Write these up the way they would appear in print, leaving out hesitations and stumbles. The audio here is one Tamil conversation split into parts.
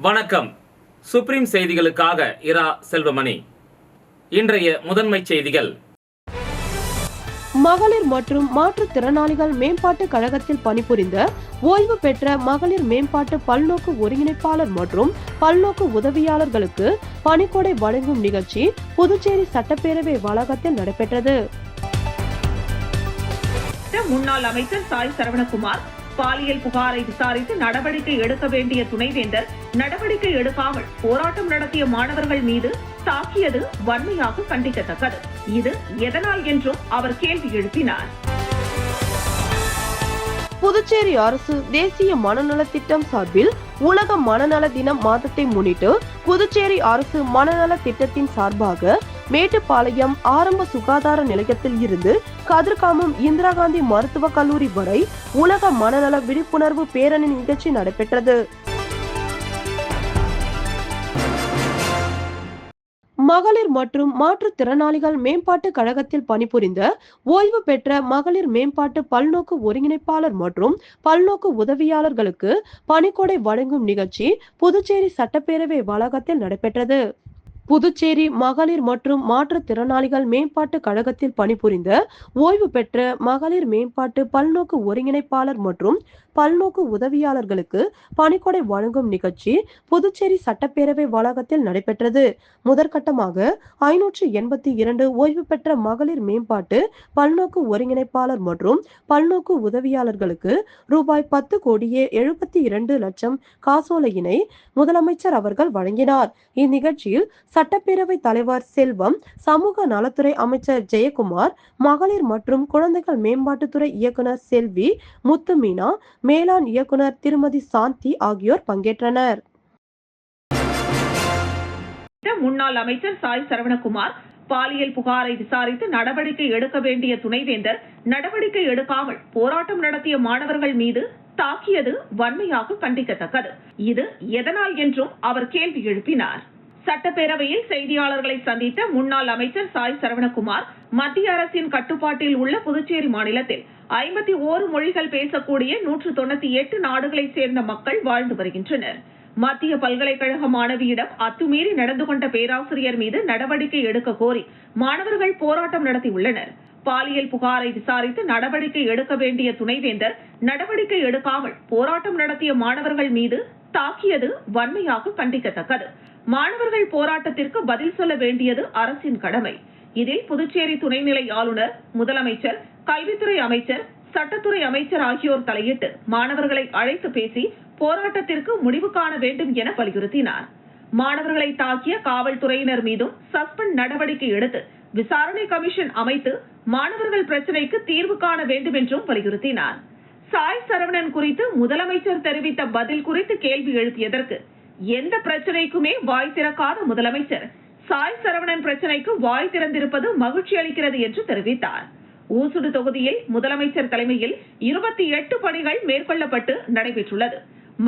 வணக்கம். சுப்ரீம் செய்திகளுக்காக இரா செல்வமணி. இன்றைய முதன்மை செய்திகள். மகளிர் மற்றும் மாற்றுத்திறனாளிகள் மேம்பாட்டு கழகத்தில் பணிபுரிந்த ஓய்வு பெற்ற மகளிர் மேம்பாட்டு பல்நோக்கு ஒருங்கிணைப்பாளர் மற்றும் பல்நோக்கு உதவியாளர்களுக்கு பணிக்கொடை வழங்கும் நிகழ்ச்சி புதுச்சேரி சட்டப்பேரவை வளாகத்தில் நடைபெற்றது. முன்னாள் அமைச்சர் சாய் சரவணகுமார் பாலியல் புகாரை விசாரித்து நடவடிக்கை எடுக்க வேண்டிய துணைவேந்தர் நடவடிக்கை எடுக்காமல் போராட்டம் நடத்திய மாணவர்கள் மீது தாக்கியது வன்மையாக கண்டிக்கத்தக்கது. இது எதனால் என்றும் அவர் கேள்வி எழுப்பினார். புதுச்சேரி அரசு தேசிய மனநல திட்டம் சார்பில் உலக மனநல தினம் மாதத்தை முன்னிட்டு புதுச்சேரி அரசு மனநல திட்டத்தின் சார்பாக மேட்டுப்பாளையம் ஆரம்ப சுகாதார நிலையத்தில் இருந்து கதிர்காமம் இந்திரா காந்தி மருத்துவக் கல்லூரி வரை உலக மனநல விழிப்புணர்வு பேரணி நிகழ்ச்சி நடைபெற்றது. மகளிர் மற்றும் மாற்றுத்திறனாளிகள் மேம்பாட்டு கழகத்தில் பணிபுரிந்த ஓய்வு பெற்ற மகளிர் மேம்பாட்டு பல்நோக்கு ஒருங்கிணைப்பாளர் மற்றும் பல்நோக்கு உதவியாளர்களுக்கு பணிக்கொடை வழங்கும் நிகழ்ச்சி புதுச்சேரி சட்டப்பேரவை வளாகத்தில் நடைபெற்றது. புதுச்சேரி மகளிர் மற்றும் மாற்றுத்திறனாளிகள் மேம்பாட்டு கழகத்தில் பணிபுரிந்த ஓய்வு பெற்ற மகளிர் மேம்பாட்டு பல்நோக்கு ஒருங்கிணைப்பாளர் மற்றும் பல்நோக்கு உதவியாளர்களுக்கு பணிக்கொடை வழங்கும் நிகழ்ச்சி புதுச்சேரி சட்டப்பேரவை வளாகத்தில் நடைபெற்றது. முதற்கட்டமாக 582 ஓய்வு பெற்ற மகளிர் மேம்பாட்டு பல்நோக்கு ஒருங்கிணைப்பாளர் மற்றும் பல்நோக்கு உதவியாளர்களுக்கு ரூபாய் 10,72,00,000 காசோலையினை முதலமைச்சர் அவர்கள் வழங்கினார். இந்நிகழ்ச்சியில் சட்டப்பேரவை தலைவர் செல்வம், சமூக நலத்துறை அமைச்சர் ஜெயக்குமார், மகளிர் மற்றும் குழந்தைகள் மேம்பாட்டுத்துறை இயக்குனர் செல்வி, முத்துமீனா, மேலாண் இயக்குனர் திருமதி சாந்தி ஆகியோர் பங்கேற்றனர். முன்னாள் அமைச்சர் சாய் சரவணகுமார் பாலியல் புகாரை விசாரித்து நடவடிக்கை எடுக்க வேண்டிய துணைவேந்தர் நடவடிக்கை எடுக்காமல் போராட்டம் நடத்திய மாணவர்கள் மீது தாக்கியது வன்மையாக கண்டிக்கத்தக்கது. இது எதனால் என்றும் அவர் கேள்வி எழுப்பினார். சட்டப்பேரவையில் செய்தியாளர்களை சந்தித்த முன்னாள் அமைச்சர் சாய் சரவணகுமார், மத்திய அரசின் கட்டுப்பாட்டில் உள்ள புதுச்சேரி மாநிலத்தில் 51 மொழிகள் பேசக்கூடிய 198 நாடுகளைச் சேர்ந்த மக்கள் வாழ்ந்து வருகின்றனர். மத்திய பல்கலைக்கழக மாணவியிடம் அத்துமீறி நடந்து கொண்ட பேராசிரியர் மீது நடவடிக்கை எடுக்க கோரி மாணவர்கள் போராட்டம் நடத்தியுள்ளனர். பாலியல் புகாரை விசாரித்து நடவடிக்கை எடுக்க வேண்டிய துணைவேந்தர் நடவடிக்கை எடுக்காமல் போராட்டம் நடத்திய மாணவர்கள் மீது தாக்கியது வன்மையாக கண்டிக்கத்தக்கது. மாணவர்கள் போராட்டத்திற்கு பதில் சொல்ல வேண்டியது அரசின் கடமை. இதில் புதுச்சேரி துணைநிலை ஆளுநர், முதலமைச்சர், கல்வித்துறை அமைச்சர், சட்டத்துறை அமைச்சர் ஆகியோர் தலையிட்டு மாணவர்களை அழைத்து பேசி போராட்டத்திற்கு முடிவு காண வேண்டும் என வலியுறுத்தினார். மாணவர்களை தாக்கிய காவல்துறையினர் மீதும் சஸ்பெண்ட் நடவடிக்கை எடுத்து விசாரணை கமிஷன் அமைத்து மாணவர்கள் பிரச்சினைக்கு தீர்வு காண வேண்டும் என்றும் வலியுறுத்தினார். சாய் சரவணன் குறித்து முதலமைச்சர் தெரிவித்த பதில் குறித்து கேள்வி எழுப்பியதற்கு எந்த பிரச்சனைக்குமே வாய் திறக்காத முதலமைச்சர் சாய் சரவணன் பிரச்சனைக்கு வாய் திறந்திருப்பது மகிழ்ச்சி அளிக்கிறது என்று தெரிவித்தார். ஊசுடு தொகுதியில் முதலமைச்சர் தலைமையில் 28 பணிகள் மேற்கொள்ளப்பட்டு நடைபெற்றுள்ளது.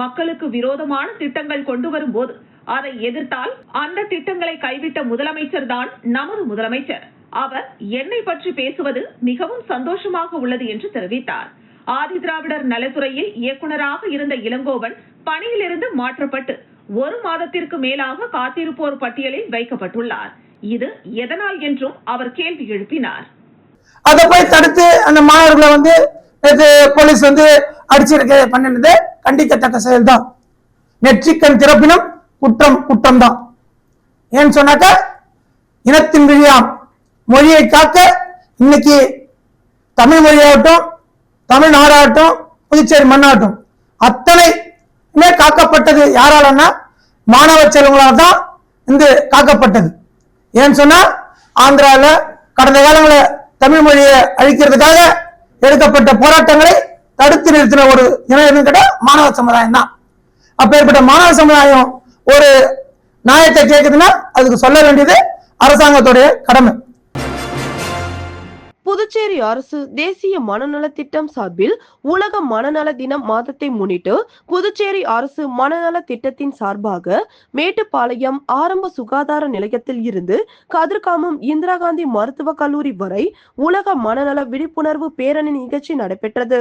மக்களுக்கு விரோதமான திட்டங்கள் கொண்டு வரும் போது அதை எதிர்த்தால் அந்த திட்டங்களை கைவிட்ட முதலமைச்சர் தான் நமது முதலமைச்சர். அவர் என்னை பற்றி பேசுவது மிகவும் சந்தோஷமாக உள்ளது என்று தெரிவித்தார். ஆதிதிராவிடர் நலத்துறையில் இயக்குநராக இருந்த இளங்கோவன் பணியிலிருந்து மாற்றப்பட்டு 1 மாதத்திற்கு மேலாக காத்திருப்போர் பட்டியலில் வைக்கப்பட்டுள்ளார். இது எதனால் என்றும் அவர் கேள்வி எழுப்பினார். அதை போய் தடுத்து அந்த மாணவர்களை போலீஸ் அடிச்சிருக்க பண்ணினது கண்டிக்கத்தக்க செயல்தான். நெற்றிக்கண் திறப்பினும் குற்றம் குற்றம் தான். ஏன்னு சொன்னாக்க இனத்தின் விழியாம் மொழியை காக்க இன்னைக்கு தமிழ் மொழியாகட்டும், தமிழ்நாடாகட்டும், புதுச்சேரி மண்ணாகட்டும் அத்தனையுமே காக்கப்பட்டது யாராலன்னா மாணவ செல்வங்களால் தான் காக்கப்பட்டது. ஏன்னு சொன்னா ஆந்திரால கடந்த காலங்களில் தமிழ் மொழியை அழிக்கிறதுக்காக எடுக்கப்பட்ட போராட்டங்களை தடுத்து நிறுத்தின ஒரு இனம் கேட்ட மாணவ சமுதாயம் தான். அப்பேற்பட்ட மாணவ சமுதாயம் ஒரு நியாயத்தை கேட்குதுன்னா அதுக்கு சொல்ல வேண்டியது அரசாங்கத்துடைய கடமை. புதுச்சேரி அரசு தேசிய மனநல திட்டம் சார்பில் உலக மனநல தினம் மாதத்தை முன்னிட்டு புதுச்சேரி அரசு மனநல திட்டத்தின் சார்பாக மேட்டுப்பாளையம் ஆரம்ப சுகாதார நிலையத்தில் இருந்து கதிர்காமம் இந்திரா காந்தி மருத்துவக் கல்லூரி வரை உலக மனநல விழிப்புணர்வு பேரணி நிகழ்ச்சி நடைபெற்றது.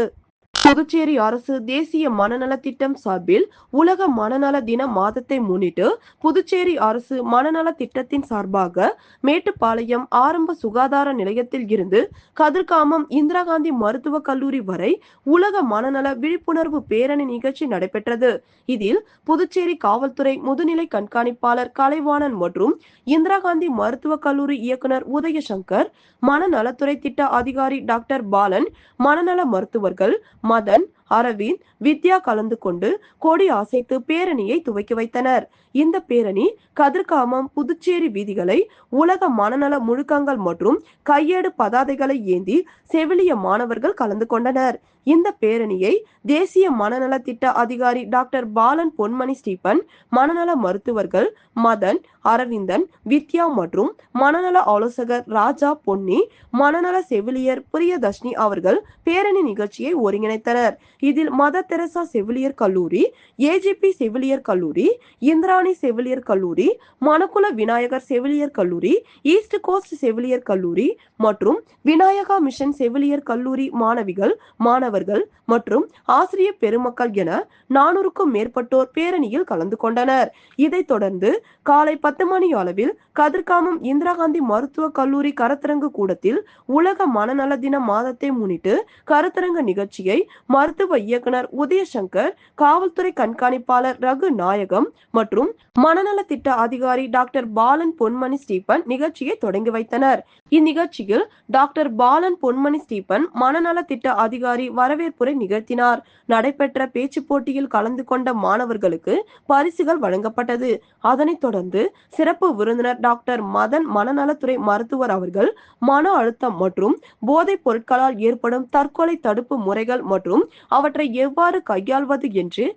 புதுச்சேரி அரசு தேசிய மனநல திட்டம் சார்பில் உலக மனநல தின மாதத்தை முன்னிட்டு புதுச்சேரி அரசு மனநல திட்டத்தின் சார்பாக மேட்டுப்பாளையம் ஆரம்ப சுகாதார நிலையத்தில் இருந்து கதிர்காமம் இந்திரா காந்தி மருத்துவக் கல்லூரி வரை உலக மனநல விழிப்புணர்வு பேரணி நிகழ்ச்சி நடைபெற்றது. இதில் புதுச்சேரி காவல்துறை முதுநிலை கண்காணிப்பாளர் கலைவாணன் மற்றும் இந்திரா காந்தி மருத்துவக் கல்லூரி இயக்குனர் உதயசங்கர், மனநலத்துறை திட்ட அதிகாரி டாக்டர் பாலன், மனநல மருத்துவர்கள் மதன், அரவிந்த், வித்யா கலந்து கொண்டு கொடி அசைத்து பேரணியை துவக்கி வைத்தனர். இந்த பேரணி கதிர்காமம் புதுச்சேரி வீதிகளை உலக மனநல முழக்கங்கள் மற்றும் கையேடு பதாதைகளை ஏந்தி செவிலிய மாணவர்கள் கலந்து கொண்டனர். இந்த பேரணியை தேசிய மனநல திட்ட அதிகாரி டாக்டர் பாலன் பொன்மணி ஸ்டீபன், மனநல மருத்துவர்கள் மதன், அரவிந்தன், வித்யா மற்றும் மனநல ஆலோசகர் ராஜா பொன்னி, மனநல செவிலியர் பிரியதர்ஷினி அவர்கள் பேரணி நிகழ்ச்சியை ஒருங்கிணைத்தனர். இதில் மதர் தெரசா செவிலியர் கல்லூரி, ஏஜிபி செவிலியர் கல்லூரி, இந்திராணி செவிலியர் கல்லூரி, மணக்குள விநாயகர் செவிலியர் கல்லூரி, ஈஸ்ட் கோஸ்ட் செவிலியர் கல்லூரி மற்றும் விநாயகா மிஷன் செவிலியர் கல்லூரி மாணவிகள், மாணவர்கள் மற்றும் ஆசிரியர் பெருமக்கள் என 400க்கும் மேற்பட்டோர் பேரணியில் கலந்து கொண்டனர். இதைத் தொடர்ந்து காலை 10 மணி அளவில் கதிர்காமம் இந்திரா காந்தி மருத்துவக் கல்லூரி கருத்தரங்கு கூடத்தில் உலக மனநல தின மாதத்தை முன்னிட்டு கருத்தரங்க நிகழ்ச்சியை மருத்துவ இயக்குனர் உதயசங்கர், காவல்துறை கண்காணிப்பாளர் ரகு நாயகம் மற்றும் மனநல திட்ட அதிகாரி டாக்டர் பாலன் பொன்மணி ஸ்டீபன் நிகழ்ச்சியை தொடங்கி வைத்தனர். இந்நிகழ்ச்சியில் டாக்டர் பாலன் பொன்மணி ஸ்டீபன் மனநல திட்ட அதிகாரி வரவேற்புரை நிகழ்த்தினார். நடைபெற்ற பேச்சு போட்டியில் கலந்து கொண்ட மாணவர்களுக்கு பரிசுகள் வழங்கப்பட்டது. அதனைத் தொடர்ந்து சிறப்பு விருந்தினர் டாக்டர் மதன், மனநலத்துறை மருத்துவர் அவர்கள் மன அழுத்தம் மற்றும் போதைப் பொருட்களால் ஏற்படும் தற்கொலை தடுப்பு முறைகள் மற்றும் அவற்றை எவ்வாறு கையாள்வது என்று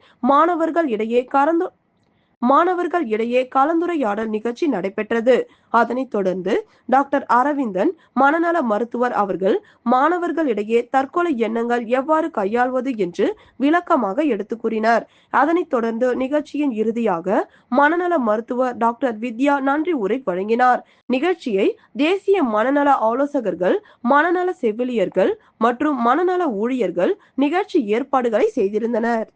மாணவர்கள் இடையே கலந்துரையாடல் நிகழ்ச்சி நடைபெற்றது. அதனைத் தொடர்ந்து டாக்டர் அரவிந்தன், மனநல மருத்துவர் அவர்கள் மாணவர்களிடையே தற்கொலை எண்ணங்கள் எவ்வாறு கையாள்வது என்று விளக்கமாக எடுத்து கூறினார். அதனைத் தொடர்ந்து நிகழ்ச்சியின் இறுதியாக மனநல மருத்துவர் டாக்டர் வித்யா நன்றி உரை வழங்கினார். நிகழ்ச்சியை தேசிய மனநல ஆலோசகர்கள், மனநல செவிலியர்கள் மற்றும் மனநல ஊழியர்கள் நிகழ்ச்சி ஏற்பாடுகளை செய்திருந்தனர்.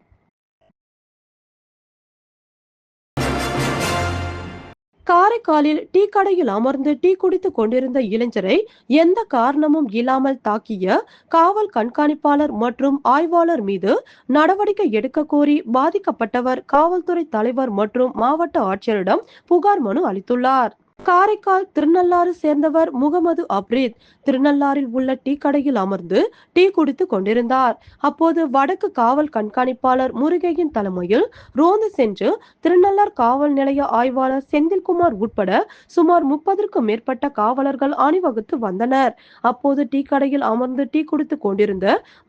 காரைக்காலில் டீ கடையில் அமர்ந்து டீ குடித்துக் கொண்டிருந்த இளைஞரை எந்த காரணமும் இல்லாமல் தாக்கிய காவல் கண்காணிப்பாளர் மற்றும் ஆய்வாளர் மீது நடவடிக்கை எடுக்க கோரி பாதிக்கப்பட்டவர் காவல்துறை தலைவர் மற்றும் மாவட்ட ஆட்சியரிடம் புகார் மனு அளித்துள்ளார். காரைக்கால் திருநள்ளாறு சேர்ந்தவர் முகமது அப்ரீத் திருநள்ளாறில் உள்ள டீ கடையில் அமர்ந்து டீ குடித்துக் கொண்டிருந்தார். அப்போது வடக்கு காவல் கண்காணிப்பாளர் முருகையின் தலைமையில் ரோந்து சென்று திருநள்ளார் காவல் நிலைய ஆய்வாளர் செந்தில்குமார் உட்பட சுமார் 30க்கும் மேற்பட்ட காவலர்கள் அணிவகுத்து வந்தனர். அப்போது டீ கடையில் அமர்ந்து டீ குடித்துக் கொண்டிருந்த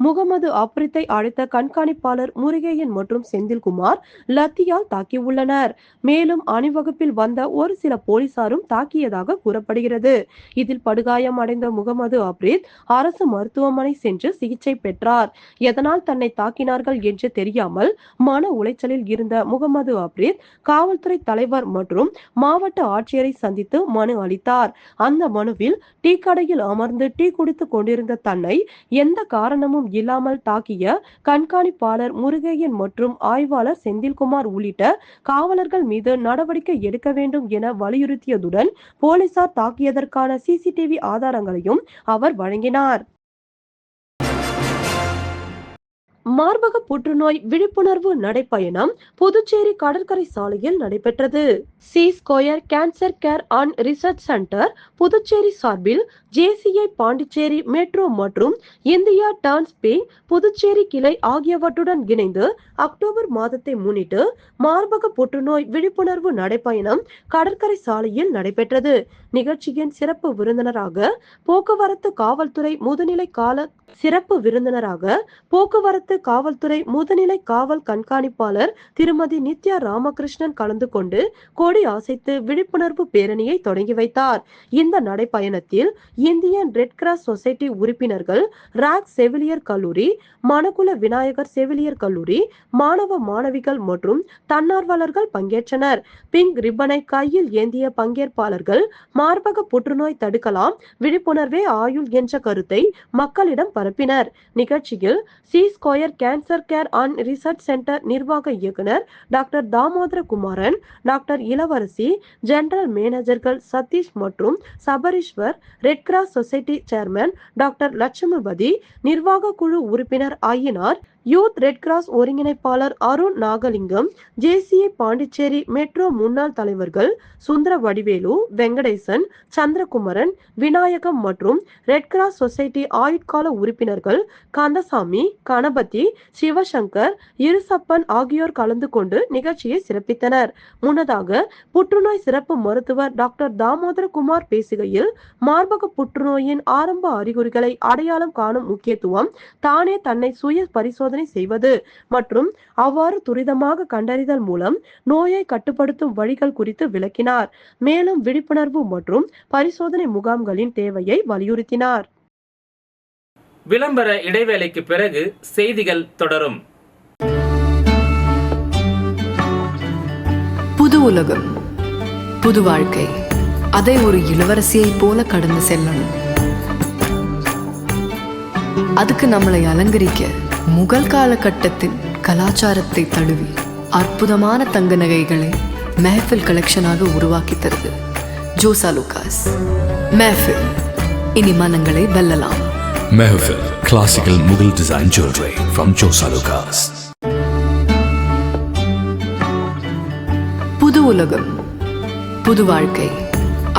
முகமது அப்ரீத்தை அழைத்த கண்காணிப்பாளர் முருகையன் மற்றும் செந்தில்குமார் லத்தியால் தாக்கியுள்ளனர். மேலும் அணிவகுப்பில் வந்த ஒரு சில போலீசாரும் தாக்கியதாக கூறப்படுகிறது. இதில் படுகாயம் அடைந்த முகமது அப்ரீத் அரசு மருத்துவமனை சென்று சிகிச்சை பெற்றார். எதனால் தன்னை தாக்கினார்கள் என்று தெரியாமல் மன உளைச்சலில் இருந்த முகமது அப்ரீத் காவல்துறை தலைவர் மற்றும் மாவட்ட ஆட்சியரை சந்தித்து மனு அளித்தார். அந்த மனுவில் டீ கடையில் அமர்ந்து டீ குடித்துக் கொண்டிருந்த தன்னை எந்த காரணமும் இல்லாமல் தாக்கிய கண்காணிப்பாளர் முருகையன் மற்றும் ஆய்வாளர் செந்தில்குமார் உள்ளிட்ட காவலர்கள் மீது நடவடிக்கை எடுக்க வேண்டும் என வலியுறுத்தியதுடன் போலீசார் தாக்கியதற்கான சிசிடிவி ஆதாரங்களையும் அவர் வழங்கினார். மார்பக புற்றுநோய் விழிப்புணர்வு நடைப்பயணம் புதுச்சேரி கடற்கரை சாலையில் நடைபெற்றது. C square cancer care and research centre Puducherry சார்பில் ஜேசிஐ பாண்டிச்சேரி மெட்ரோ மற்றும் இந்தியா டர்ன்ஸ் பேங்க் புதுச்சேரி கிளை ஆகியவற்றுடன் இணைந்து அக்டோபர் மாதத்தை முன்னிட்டு மார்பக புற்றுநோய் விழிப்புணர்வு நடைப்பயணம் கடற்கரை சாலையில் நடைபெற்றது. நிகழ்ச்சியின் சிறப்பு விருந்தினராக போக்குவரத்து காவல்துறை முதுநிலை காவல் கண்காணிப்பாளர் திருமதி நித்யா ராமகிருஷ்ணன் கலந்து கொண்டு கொடி அசைத்து விழிப்புணர்வு பேரணியை தொடங்கி வைத்தார். இந்த நடைப்பயணத்தில் இந்தியன் ரெட் கிராஸ் சொசைட்டி உறுப்பினர்கள், ராக் செவிலியர் கல்லூரி, மணக்குள விநாயகர் செவிலியர் கல்லூரி மாணவ மாணவிகள் மற்றும் தன்னார்வலர்கள் பங்கேற்றனர். பிங்க் ரிப்பனை கையில் ஏந்திய பங்கேற்பாளர்கள் மார்பக புற்றுநோய் தடுக்கலாம், விழிப்புணர்வே ஆயுள் என்ற கருத்தை மக்களிடம் பரப்பினர். நிகழ்ச்சியில் C square MGR cancer care and research centre நிர்வாக இயக்குனர் doctor Damodara Kumaran, doctor Ilavarasi, general மேனேஜர்கள் சதீஷ் மற்றும் Sabareeswar, red cross society chairman doctor Lakshmipathi, நிர்வாக குழு உறுப்பினர் ஐயனார், யூத் ரெட் கிராஸ் ஒருங்கிணைப்பாளர் அருண் நாகலிங்கம், ஜேசிஏ பாண்டிச்சேரி மெட்ரோ முன்னாள் தலைவர்கள் சுந்தர வடிவேலு, வெங்கடேசன், சந்திரகுமரன், விநாயகம் மற்றும் ரெட் கிராஸ் சொசைட்டி ஆயுட்கால உறுப்பினர்கள் கந்தசாமி, கணபதி, சிவசங்கர், இருசப்பன் ஆகியோர் கலந்து கொண்டு நிகழ்ச்சியை சிறப்பித்தனர். முன்னதாக புற்றுநோய் சிறப்பு மருத்துவர் டாக்டர் தாமோதர குமார் பேசுகையில், மார்பக புற்றுநோயின் ஆரம்ப அறிகுறிகளை அடையாளம் காணும் முக்கியத்துவம், தானே தன்னை சுய பரிசோதனை செய்வது மற்றும் அவ்வாறு துரிதமாக கண்டறிதல் மூலம் நோயை கட்டுப்படுத்தும் வழிகள் குறித்து விளக்கினார். மேலும் விழிப்புணர்வு மற்றும் பரிசோதனை முகாம்களின் தேவையை வலியுறுத்தினார். விளம்பர இடைவேளைக்கு பிறகு செய்திகள் தொடரும். புது உலகம், புது வாழ்க்கை, அதை ஒரு இளவரசியை போல கடந்து செல்லணும். அதுக்கு நம்மளை அலங்கரிக்க முகல் காலகட்டத்தின் கலாச்சாரத்தை தழுவி அற்புதமான தங்க நகைகளை மெஹஃபில் கலெக்ஷனாக உருவாக்கி தருது ஜோசா லூகாஸ். மெஹஃபில், இனி மனங்களை வெல்லலாம். Mehfil, classical Mughal design jewelry from Josa Lucas. புது உலகம், புது வாழ்க்கை,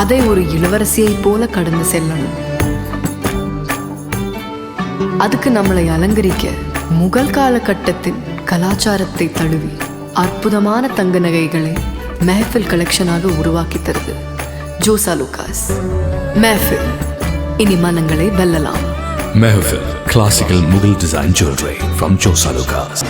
அதை ஒரு இளவரசியை போல கடந்து செல்லணும். அதுக்கு நம்மளை அலங்கரிக்க முகல் காலகட்டத்தின் கலாச்சாரத்தை தழுவி அற்புதமான தங்க நகைகளை மெஹஃபில் கலெக்ஷனாக உருவாக்கி தருது ஜோசா லூகாஸ். மெஹஃபில், இனி மனங்களை வெல்லலாம். Mehfil, classical Mughal design jewelry from Josa Lucas.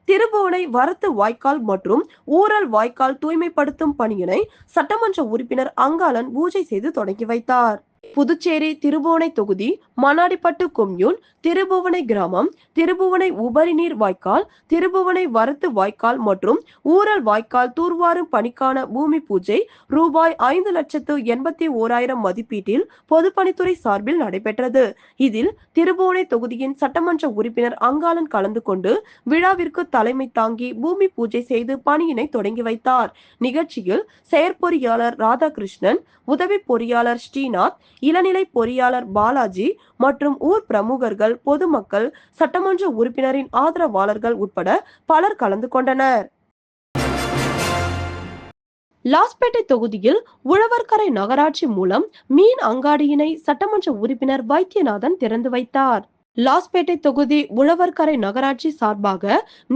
Thirubuvanai வரத்து வாய்க்கால் மற்றும் ஊரல் வாய்க்கால் தூய்மைப்படுத்தும் பணியினை சட்டமன்ற உறுப்பினர் அங்காளன் பூஜை செய்து தொடங்கி வைத்தார். புதுச்சேரி திருபுவனை தொகுதி மணாடிப்பட்டு கொம்யூன், திருபுவனை கிராமம், திருபுவனை உபரி நீர் வாய்க்கால், திருபுவனை வரத்து வாய்க்கால் மற்றும் ஊரல் வாய்க்கால் தூர்வாரும் பணிக்கான பூமி பூஜை ரூபாய் 5,81,000 மதிப்பீட்டில் பொதுப்பணித்துறை சார்பில் நடைபெற்றது. இதில் திருபுவனை தொகுதியின் சட்டமன்ற உறுப்பினர் அங்காளன் கலந்து கொண்டு விழாவிற்கு தலைமை தாங்கி பூமி பூஜை செய்து பணியினை தொடங்கி வைத்தார். நிகழ்ச்சியில் செயற்பொறியாளர் ராதாகிருஷ்ணன், உதவி பொறியாளர் ஸ்ரீநாத், இளநிலை பொறியாளர் பாலாஜி மற்றும் ஊர் பிரமுகர்கள், பொதுமக்கள், சட்டமன்ற உறுப்பினரின் ஆதரவாளர்கள் உட்பட பலர் கலந்து கொண்டனர். லாஸ்பேட்டை தொகுதியில் உழவர்கரை நகராட்சி மூலம் மீன் அங்காடியினை சட்டமன்ற உறுப்பினர் வைத்தியநாதன் திறந்து வைத்தார். லாஸ்பேட்டை தொகுதி உழவர்கரை நகராட்சி சார்பாக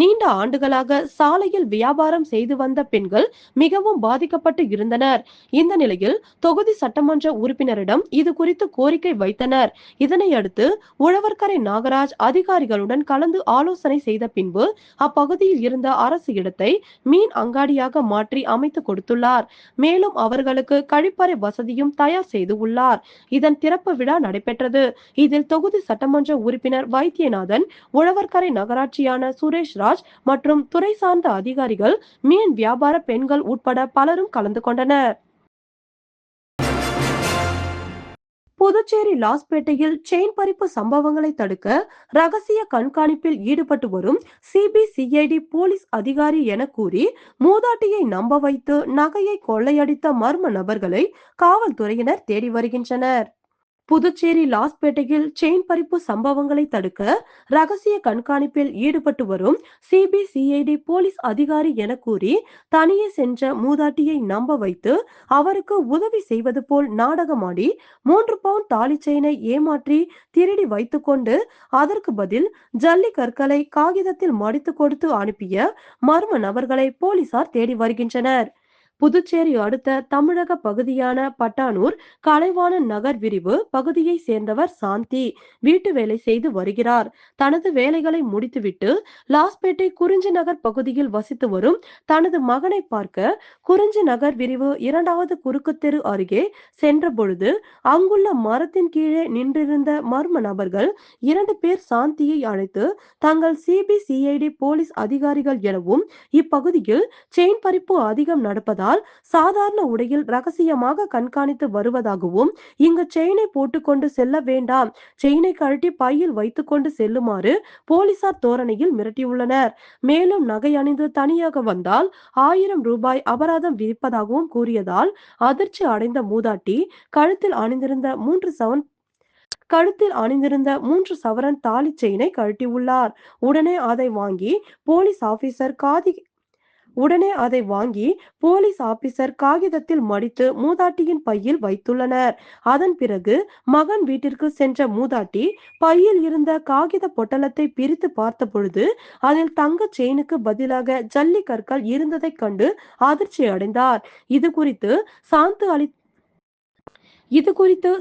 நீண்ட ஆண்டுகளாக சாலையில் வியாபாரம் செய்து வந்த பெண்கள் மிகவும் பாதிக்கப்பட்டு இருந்தனர். இந்த நிலையில் தொகுதி சட்டமன்ற உறுப்பினரிடம் இது குறித்து கோரிக்கை வைத்தனர். இதனையடுத்து உழவர்கரை நாகராஜ் அதிகாரிகளுடன் கலந்து ஆலோசனை செய்த பின்பு அப்பகுதியில் இருந்த அரசு இடத்தை மீன் அங்காடியாக மாற்றி அமைத்து கொடுத்துள்ளார். மேலும் அவர்களுக்கு கழிப்பறை வசதியும் தயார் செய்து உள்ளார். இதன் திறப்பு விழா நடைபெற்றது. இதில் தொகுதி சட்டமன்ற உறுப்பினர் வைத்தியநாதன், உழவர்கரை நகராட்சியான சுரேஷ் ராஜ் மற்றும் துறை சார்ந்த அதிகாரிகள், மீன் வியாபார பெண்கள் உட்பட பலரும் கலந்து கொண்டனர். புதுச்சேரி லாஸ்பேட்டையில் செயின் பறிப்பு சம்பவங்களை தடுக்க ரகசிய கண்காணிப்பில் ஈடுபட்டு வரும் சிபிசிஐடி போலீஸ் அதிகாரி என கூறி மூதாட்டியை நம்ப வைத்து நகையை கொள்ளையடித்த மர்ம நபர்களை காவல்துறையினர் தேடி வருகின்றனர். புதுச்சேரி லாஸ்பேட்டையில் செயின் பறிப்பு சம்பவங்களை தடுக்க ரகசிய கண்காணிப்பில் ஈடுபட்டு வரும் சிபிசிஐடி போலீஸ் அதிகாரி என கூறி தனியே சென்ற மூதாட்டியை நம்ப வைத்து அவருக்கு உதவி செய்வது போல் நாடகமாடி 3 பவுண்ட் தாலி செயினை ஏமாற்றி திருடி வைத்துக்கொண்டு அதற்கு பதில் ஜல்லி கற்களை காகிதத்தில் மடித்து கொடுத்து அனுப்பிய மர்ம நபர்களை போலீசார் தேடி வருகின்றனர். புதுச்சேரி அடுத்த தமிழக பகுதியான பட்டானூர் கலைவாணன் நகர் விரிவு பகுதியை சேர்ந்தவர் சாந்தி வீட்டு வேலை செய்து வருகிறார். தனது வேலைகளை முடித்துவிட்டு லாஸ்பேட்டை குறிஞ்சி நகர் பகுதியில் வசித்து வரும் தனது மகனை பார்க்க குறிஞ்சி நகர் விரிவு 2வது குறுக்கு தெரு அருகே சென்ற பொழுது அங்குள்ள மரத்தின் கீழே நின்றிருந்த மர்ம நபர்கள் 2 பேர் சாந்தியை அழைத்து தங்கள் சிபிசிஐடி போலீஸ் அதிகாரிகள் எனவும் இப்பகுதியில் செயின் பறிப்பு அதிகம் நடப்பதால் இதனால் சாதாரண உடையில் ரகசியமாக கண்காணித்து வருவதாகவும் இங்கு செயினை போட்டுக்கொண்டு செல்ல வேண்டாம், செயினை கழட்டி பையில் வைத்துக் கொண்டு செல்லுமாறு போலீசார் தோரணையில் மிரட்டியுள்ளனர். மேலும் நகை அணிந்து தனியாக வந்தால் 1000 ரூபாய் அபராதம் விதிப்பதாகவும் கூறியதால் அதிர்ச்சி அடைந்த மூதாட்டி கழுத்தில் அணிந்திருந்த 3 சவரன் தாலி செயினை கழட்டியுள்ளார். உடனே அதை வாங்கி போலீஸ் ஆபீசர் காகிதத்தில் மடித்து மூதாட்டியின் பையில் வைத்துள்ளனர். அதன் பிறகு மகன் வீட்டிற்கு சென்ற மூதாட்டி பையில் இருந்த காகித பொட்டலத்தை பிரித்து பார்த்த பொழுது அதில் தங்க செயினுக்கு பதிலாக ஜல்லி கற்கள் இருந்ததை கண்டு அதிர்ச்சி அடைந்தார். இது குறித்து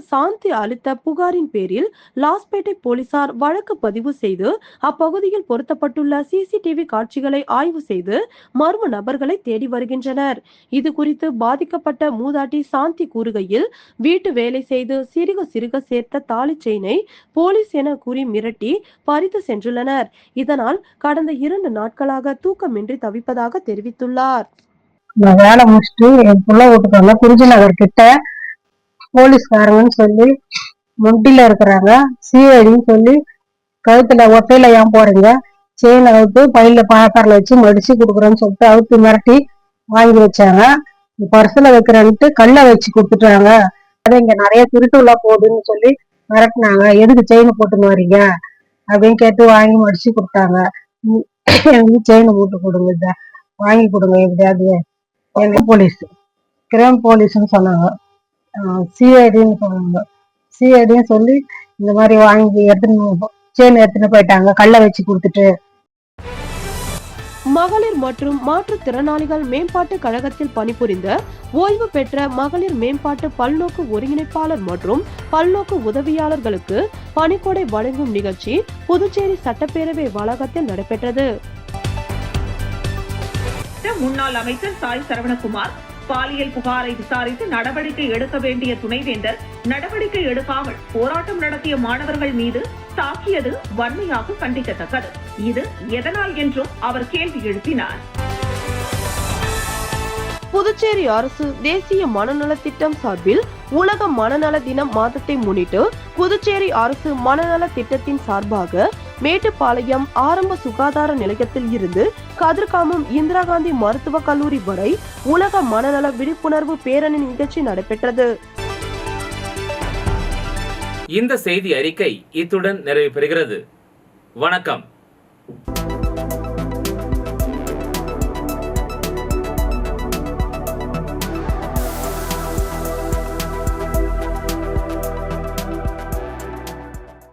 சாந்தி அளித்த புகாரின் பேரில் லாஸ்பேட்டை போலீசார் வழக்கு பதிவு செய்து அப்பகுதியில் பொருத்தப்பட்டுள்ள சிசிடிவி காட்சிகளை ஆய்வு செய்து மர்ம நபர்களை தேடி வருகின்றனர். இது குறித்து பாதிக்கப்பட்ட மூதாட்டி சாந்தி கூறுகையில், வீட்டு வேலை செய்து சிறுக சிறுக சேர்த்த தாலி செயினை போலீஸ் என கூறி மிரட்டி பறித்து சென்றுள்ளனர். இதனால் கடந்த 2 நாட்களாக தூக்கமின்றி தவிப்பதாக தெரிவித்துள்ளார். வேலை முடிச்சுட்டு என் புள்ள வீட்டுக்கு குறிஞ்சி நகர் கிட்ட போலீஸ்காரங்கன்னு சொல்லி முண்டில இருக்கிறாங்க, சிஐடின்னு சொல்லி கழுத்துல ஒத்தையில ஏன் போறீங்க, செயின் அவுத்து பையில பாக்காரில் வச்சு மடிச்சு கொடுக்குறேன்னு சொல்லிட்டு அவுத்து மிரட்டி வாங்கி வச்சாங்க. பர்சுல வைக்கிறேன்ட்டு கல்லை வச்சு கொடுத்துட்டாங்க. அதை இங்க நிறைய திருட்டுள்ள போகுதுன்னு சொல்லி மிரட்டினாங்க. எதுக்கு செயின் போட்டுன்னு வரீங்க அப்படின்னு கேட்டு வாங்கி மடிச்சு கொடுத்தாங்க. எனக்கு செயின் போட்டு கொடுங்க, வாங்கி கொடுங்க எப்படியாவது. எங்க போலீஸ் கிரைம் போலீஸ்ன்னு சொன்னாங்க, சிஐடின்னு சொன்னாங்க. சிஐடின்னு சொல்லி இந்த மாதிரி வாங்கி செயின் எடுத்துன்னு போயிட்டாங்க, கல்லை வச்சு கொடுத்துட்டு. மகளிர் மற்றும் மாற்றுத்திறனாளிகள் மேம்பாட்டு கழகத்தில் பணிபுரிந்த ஓய்வு பெற்ற மகளிர் மேம்பாட்டு பல்நோக்கு ஒருங்கிணைப்பாளர் மற்றும் பல்நோக்கு உதவியாளர்களுக்கு பணிக்கொடை வழங்கும் நிகழ்ச்சி புதுச்சேரி சட்டப்பேரவை வளாகத்தில் நடைபெற்றது. முன்னாள் அமைச்சர் சாய் சரவணகுமார் பாலியல் புகாரை விசாரித்து நடவடிக்கை எடுக்க வேண்டிய துணைவேந்தர் நடவடிக்கை எடுக்காமல் போராட்டம் நடத்திய மாணவர்கள் மீது தாக்கியது வன்மையாக கண்டிக்கத்தக்கது. இது எதனால் என்றும் அவர் கேள்வி எழுப்பினார். புதுச்சேரி அரசு தேசிய மனநல திட்டம் சார்பில் உலக மனநல தினம் மாதத்தை முன்னிட்டு புதுச்சேரி அரசு மனநல திட்டத்தின் சார்பாக மேட்டுப்பாளையம் ஆரம்ப சுகாதார நிலையத்தில் இருந்து கதிர்காமம் இந்திரா காந்தி மருத்துவக் கல்லூரி வரை உலக மனநல விழிப்புணர்வு பேரணி நிகழ்ச்சி நடைபெற்றது. இந்த செய்தி அறிக்கை இத்துடன் நிறைவு பெறுகிறது. வணக்கம்.